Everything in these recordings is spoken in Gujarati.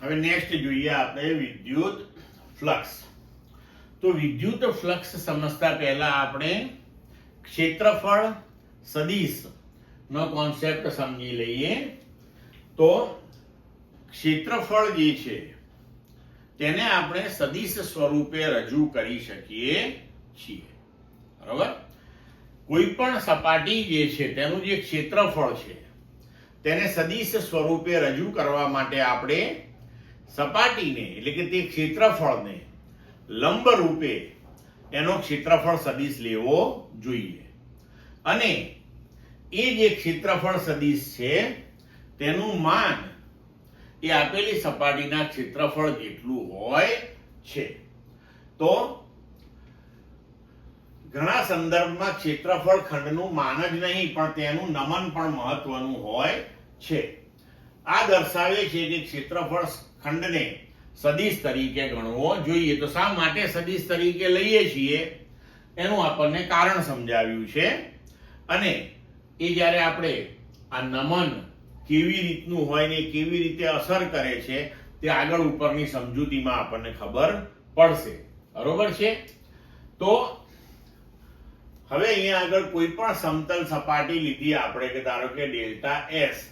હવે નેક્સ્ટ જોઈએ આપણે વિદ્યુત ફ્લક્સ. તો વિદ્યુત ફ્લક્સ સમજતા પહેલા આપણે ક્ષેત્રફળ સદિશ નો કોન્સેપ્ટ સમજી લઈએ. તો ક્ષેત્રફળ જે છે તેને આપણે સદિશ સ્વરૂપે રજૂ કરી શકીએ છીએ. બરાબર? કોઈ પણ સપાટી જે છે તેનું જે ક્ષેત્રફળ છે તેને સદિશ સ્વરૂપે રજૂ કરવા માટે આપણે સપાટીને એટલે કે તે ક્ષેત્રફળને લંબ રૂપે એનો ક્ષેત્રફળ સદિશ લેવો જોઈએ. અને એ જે ક્ષેત્રફળ સદિશ છે તેનું માન એ આપેલી સપાટીના ક્ષેત્રફળ જેટલું હોય છે. તો ઘણા સંદર્ભમાં ક્ષેત્રફળ ખંડનું માન જ નહીં પણ તેનું નમન પણ મહત્વનું હોય છે. આ દર્શાવે છે કે ક્ષેત્રફળ ખંડને સદિશ તરીકે ગણવો જોઈએ. તો શા માટે સદિશ તરીકે લઈએ છીએ એનું આપણને કારણ સમજાવ્યું છે. અને એ જ્યારે આપણે આ નમન કેવી રીતનું હોય ને કેવી રીતે અસર કરે છે તે આગળ ઉપરની સમજૂતીમાં આપણને ખબર પડશે. બરોબર છે? તો હવે અહીંયા આગળ કોઈ પણ સમતલ સપાટી લીધી આપણે કે ધારો કે ડેલ્ટા એસ,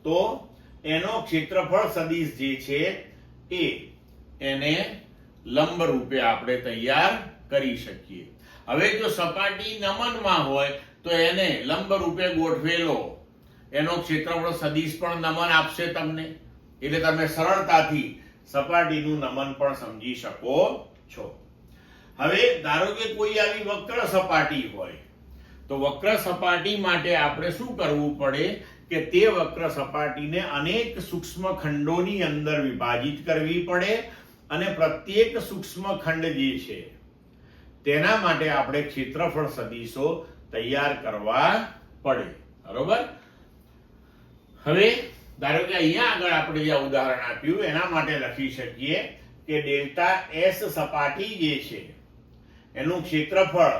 તો એનો ક્ષેત્રફળ સદિશ જે છે એને લંબ રૂપે આપણે તૈયાર કરી શકીએ. હવે જો સપાટી નમનમાં હોય તો એને લંબ રૂપે ગોઠવેલો એનો ક્ષેત્રફળ સદિશ પણ નમન આપશે તમને. એટલે તમે સરળતાથી સપાટીનું નમન પણ સમજી શકો છો. હવે ધારો કે કોઈ આવી વક્ર સપાટી હોય તો વક્ર સપાટી માટે આપણે શું કરવું પડે કે તે વક્ર સપાટીને અનેક સૂક્ષ્મ ખંડોની અંદર વિભાજિત કરવી પડે અને પ્રત્યેક સૂક્ષ્મ ખંડ જે છે તેના માટે આપણે ક્ષેત્રફળ સદિશો તૈયાર કરવા પડે. બરોબર? હવે ધારો કે અહીંયા આગળ આપણે જે ઉદાહરણ આપ્યું એના માટે લખી શકીએ કે ડેલ્ટા એસ સપાટી જે છે એનું ક્ષેત્રફળ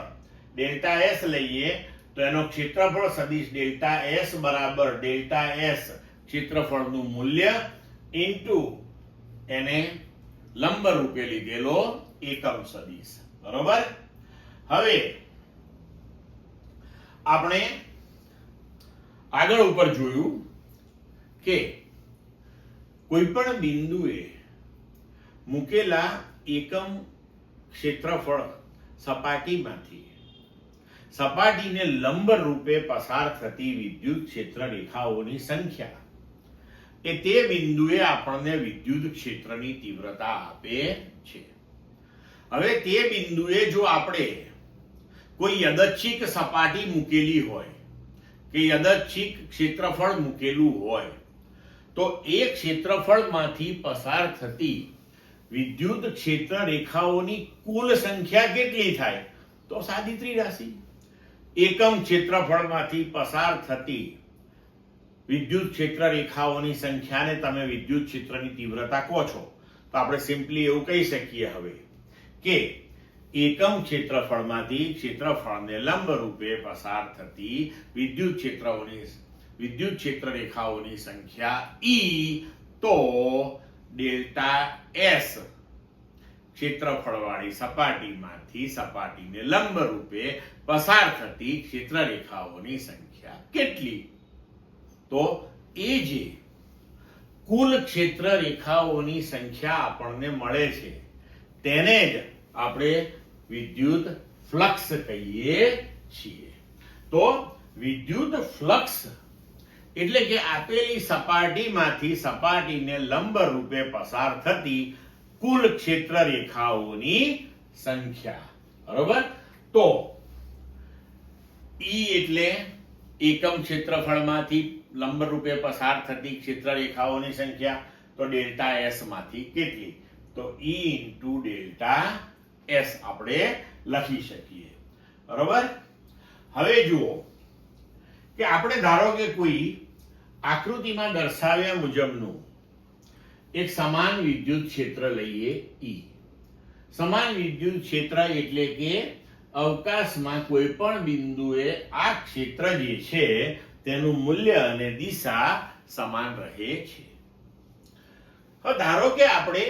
ડેલ્ટા એસ લઈએ તો એનો ક્ષેત્રફળ સદિશ ડેલ્ટા એસ બરાબર ડેલ્ટા એસ ક્ષેત્રફળનું મૂલ્ય ઇન્ટુ એને લંબ રૂપે લીધેલો એકમ સદિશ. બરોબર? હવે આપણે આગળ ઉપર જોયું કે કોઈ પણ બિંદુએ મૂકેલા એકમ ક્ષેત્રફળ સપાટીમાંથી સપાટીને લંબ રૂપે પસાર થતી વિદ્યુત ક્ષેત્ર રેખાઓની સંખ્યા એ તે બિંદુએ આપણને વિદ્યુત ક્ષેત્રની તીવ્રતા આપે છે. હવે તે બિંદુએ જો આપણે કોઈ યાદચ્છિક સપાટી મૂકેલી હોય કે યાદચ્છિક ક્ષેત્રફળ મૂકેલું હોય તો એ ક્ષેત્રફળમાંથી પસાર થતી વિદ્યુત ક્ષેત્ર રેખાઓની કુલ સંખ્યા કેટલી થાય? તો સાદી ત્રિરાશિ. એકમ ક્ષેત્રફળમાંથી પસાર થતી વિદ્યુત ક્ષેત્ર રેખાઓની સંખ્યાને તમે વિદ્યુત ક્ષેત્રની તીવ્રતા કહો છો. તો આપણે સિમ્પલી એવું કહી શકીએ હવે કે એકમ ક્ષેત્રફળમાંથી ક્ષેત્રફળને લંબ રૂપે પસાર થતી વિદ્યુત ક્ષેત્ર રેખાઓની સંખ્યા ઈ, તો ડેલ્ટા એસ ક્ષેત્રફળવાળી સપાટીમાંથી સપાટીને લંબ રૂપે પસાર થતી ક્ષેત્ર રેખાઓની સંખ્યા કેટલી? તો એ જે કુલ ક્ષેત્ર રેખાઓની સંખ્યા આપણને મળે છે તેને જ આપણે વિદ્યુત ફ્લક્સ કહીએ છીએ. તો વિદ્યુત ફ્લક્સ એટલે કે આપેલી સપાટીમાંથી સપાટીને લંબ રૂપે પસાર થતી કુલ ક્ષેત્ર રેખાઓની સંખ્યા. બરોબર? તો ઈ એટલે એકમ ક્ષેત્રફળમાંથી લંબ રૂપે પસાર થતી ક્ષેત્ર રેખાઓની સંખ્યા. તો ડેલ્ટા એસ માંથી કેટલી? તો ઈ ઇન્ટુ ડેલ્ટા એસ આપણે લખી શકીએ. બરોબર? હવે જુઓ કે આપણે ધારો કે કોઈ આકૃતિમાં દર્શાવ્યા મુજબનું એક સમાન વિદ્યુત ક્ષેત્ર લઈએ ઈ. સમાન વિદ્યુત ક્ષેત્ર એટલે કે અવકાશમાં કોઈ પણ બિંદુએ આ ક્ષેત્ર જે છે તેનું મૂલ્ય અને દિશા સમાન રહે છે. હવે ધારો કે આપણે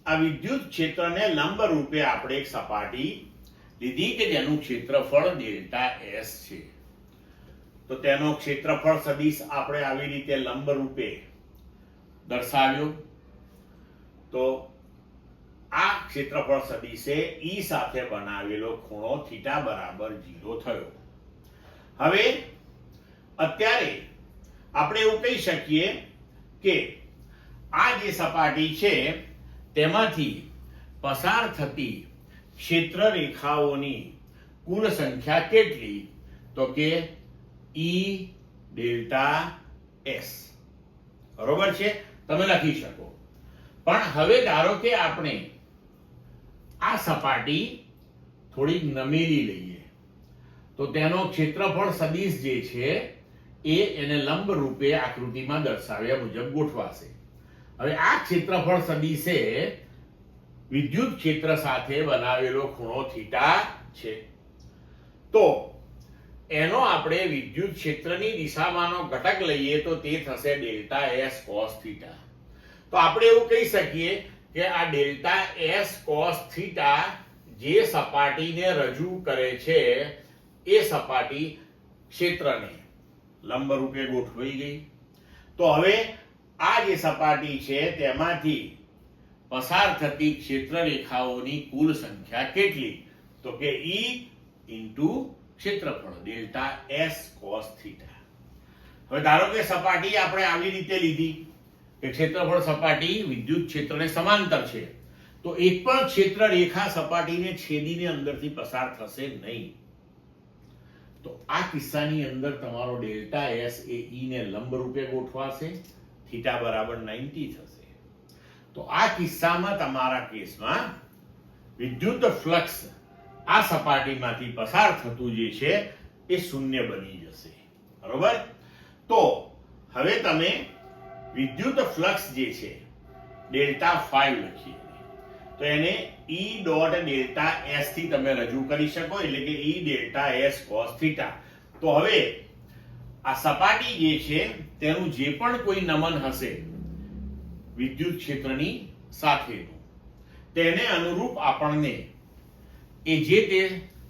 આ વિદ્યુત ક્ષેત્રને લંબ રૂપે આપણે એક સપાટી લીધી કે જેનું ક્ષેત્રફળ ડેલ્ટા એસ છે. તો તેનો ક્ષેત્રફળ સદિશ આપણે આવી રીતે લંબ રૂપે દર્શાવ્યો. તો આ ક્ષેત્રફળ સદિશે ઈ સાથે બનાવેલો ખૂણો થીટા બરાબર 0 થયો. હવે અત્યારે આપણે એવું કહી શકીએ કે આ જે સપાટી છે તેમાંથી પસાર થતી ક્ષેત્ર રેખાઓની કુલ સંખ્યા કેટલી? તો કે ઈ ડેલ્ટા એસ. બરોબર છે, તમે લખી શકો. પણ હવે ધારો કે આપણે આ સપાટી થોડી નમેલી લઈએ તો તેનો ક્ષેત્રફળ સદિશ જે છે એને લંબ રૂપે આકૃતિમાં દર્શાવ્યા મુજબ ગોઠવાશે. હવે આ ક્ષેત્રફળ સદિશે વિદ્યુત ક્ષેત્ર સાથે બનાવેલો ખૂણો થીટા છે. તો એનો આપણે વિદ્યુત ક્ષેત્રની દિશામાંનો ઘટક લઈએ તો તે થશે ડેલ્ટા એસ કોસ થીટા. તો આપણે એવું કહી શકીએ કે આ ડેલ્ટા એસ કોસ થીટા જે સપાટીને રજૂ કરે છે એ સપાટી ક્ષેત્રને લંબ રૂપે ગોઠવાઈ ગઈ. તો હવે આ જે સપાટી છે તેમાંથી પસાર થતી ક્ષેત્ર રેખાઓની કુલ સંખ્યા કેટલી? તો કે ઈ ઇન્ટુ ક્ષેત્રફળ ડેલ્ટા એસ કોસ થીટા. હવે ધારો કે સપાટી આપણે આવી રીતે લીધી કે ક્ષેત્રફળ સપાટી વિદ્યુત ક્ષેત્રને સમાંતર છે, તો એક પણ ક્ષેત્ર રેખા સપાટીને છેદીને અંદરથી પસાર થશે નહીં. તો આ કિસ્સાની અંદર તમારો ડેલ્ટા એસ એ ઈ ને લંબ રૂપે ગોઠવાશે, થીટા બરાબર 90 થશે. તો આ કિસ્સામાં તમારા કેસમાં વિદ્યુત ફ્લક્સ આ સપાટીમાંથી પસાર થતું જે છે એ શૂન્ય બની જશે. બરોબર? તો હવે તમે વિદ્યુત ફ્લક્સ જે છે ડેલ્ટા 5 લખીએ તો એને ઈ ડોટ ડેલ્ટા એસ થી તમે રજૂ કરી શકો, એટલે કે ઈ ડેલ્ટા એસ કોસ થીટા. તો હવે આ સપાટી જે છે તેનું જે પણ કોઈ નમન હશે વિદ્યુત ક્ષેત્રની સાથેનું તેને અનુરૂપ આપણને એ જે તે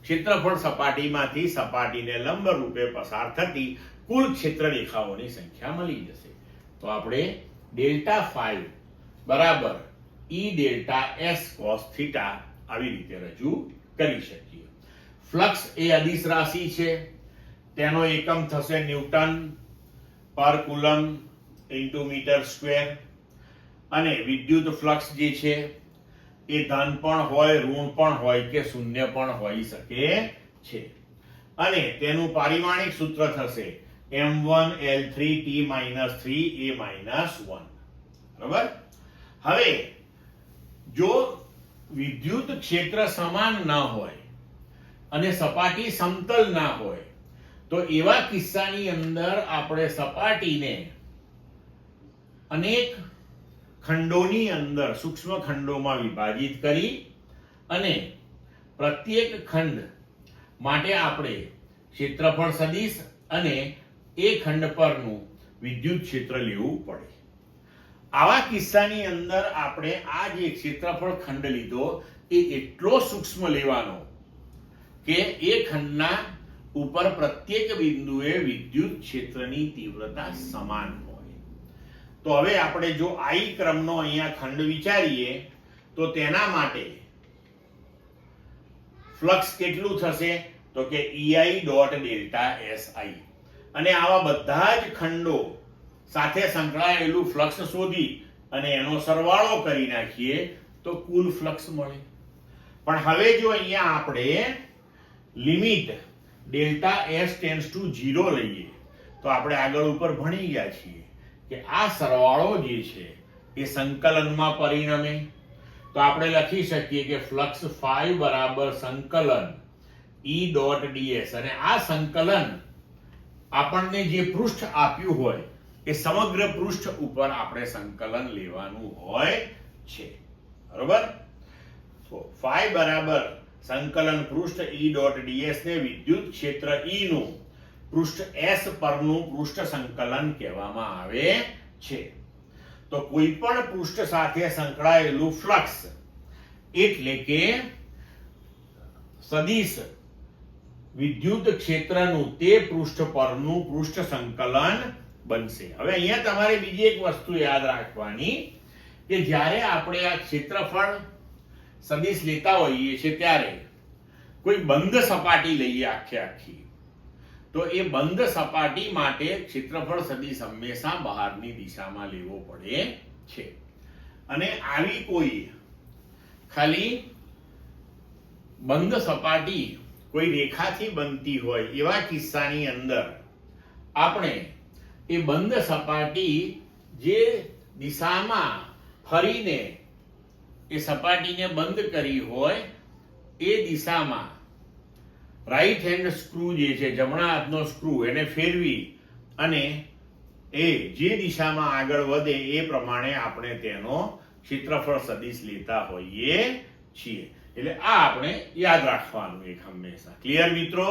ક્ષેત્રફળ સપાટીમાંથી સપાટીને લંબ રૂપે પસાર થતી કુલ ક્ષેત્ર રેખાઓની સંખ્યા મળી જશે. તો આપણે ડેલ્ટા 5 બરાબર ઈ ડેલ્ટા એસ કોસ થીટા આવી રીતે રજૂ કરી શકીએ. ફ્લક્સ એ અદિશ રાશિ છે, તેનો એકમ થશે ન્યૂટન પર કુલમ ઇન્ટુ મીટર સ્ક્વેર. અને વિદ્યુત ફ્લક્સ જે છે એ ધન પણ હોય, ઋણ પણ હોય કે શૂન્ય પણ હોઈ શકે છે. અને તેનું પારિમાણિક સૂત્ર થશે m1 L3 T - 3 A - 1. બરાબર? હવે જો વિદ્યુત ક્ષેત્ર સમાન ન હોય અને સપાટી સમતલ ના હોય તો એવા કિસ્સાની અંદર આપણે સપાટીને અનેક ખંડોની અંદર સૂક્ષ્મ ખંડોમાં વિભાજિત કરી અને પ્રત્યેક ખંડ માટે આપણે ક્ષેત્રફળ સદિશ અને એ ખંડ પરનું વિદ્યુત ક્ષેત્ર લેવું પડે. આવા કિસ્સાની અંદર આપણે આ જે ક્ષેત્રફળ ખંડ લીધો એ એટલો સૂક્ષ્મ લેવાનો કે એ ખંડના ઉપર પ્રત્યેક બિંદુએ વિદ્યુત ક્ષેત્રની તીવ્રતા સમાન હોય. તો હવે આપણે જો I ક્રમનો અહીંયા ખંડ વિચારીએ તો તેના માટે ફ્લક્સ કેટલું થશે? તો કે EI ડોટ ડેલ્ટા SI. અને આવા બધા જ ખંડો સાથે સંકળાયેલું ફ્લક્સ શોધી અને એનો સરવાળો કરી નાખીએ તો કુલ ફ્લક્સ મળે. પણ હવે જો અહીંયા આપણે limit delta S tends to 0 લઈએ તો આપણે આગળ ઉપર ભણી ગયા છીએ કે આ સરવાળો જે છે એ સંકલનમાં પરિણમે. તો આપણે લખી શકીએ કે ફ્લક્સ phi બરાબર સંકલન E ડોટ ds. અને આ સંકલન આપણને જે પૃષ્ઠ આપ્યું હોય એ સમગ્ર પૃષ્ઠ ઉપર આપણે સંકલન લેવાનું હોય છે. બરોબર? તો phi બરાબર સંકલન પૃષ્ઠ E ડોટ ds ને વિદ્યુત ક્ષેત્ર E નું પૃષ્ઠ S પરનું પૃષ્ઠ સંકલન કહેવામાં આવે છે. તો તો કોઈ પણ પૃષ્ઠ સાથે સંકળાયેલું ફ્લક્સ એટલે કે સદિશ વિદ્યુત ક્ષેત્રનું તે પૃષ્ઠ પરનું પૃષ્ઠ સંકલન બનશે. હવે અહીંયા તમારે બીજી એક વસ્તુ યાદ રાખવાની કે જ્યારે આપણે આ ક્ષેત્રફળ સદિશ લેતા હોઈએ છીએ ત્યારે કોઈ બંધ સપાટી લઈએ આખી, તો એ બંધ સપાટી માટે ક્ષેત્રફળ સદિશ હંમેશા બહારની દિશામાં લેવો પડે છે. અને આવી કોઈ ખાલી બંધ સપાટી કોઈ રેખાથી બનતી હોય એવા કિસ્સાની અંદર આપણે એ બંધ સપાટી જે દિશામાં ફરીને એ સપાટીને બંધ કરી હોય એ દિશામાં રાઈટ હેન્ડ સ્ક્રૂ જે છે, જમણા હાથનો સ્ક્રૂ, એને ફેરવી અને એ જે દિશામાં આગળ વધે એ પ્રમાણે આપણે તેનો ક્ષેત્રફળ સદિશ લેતા હોઈએ છીએ. એટલે આ આપણે યાદ રાખવાનું એક હંમેશા. ક્લિયર મિત્રો?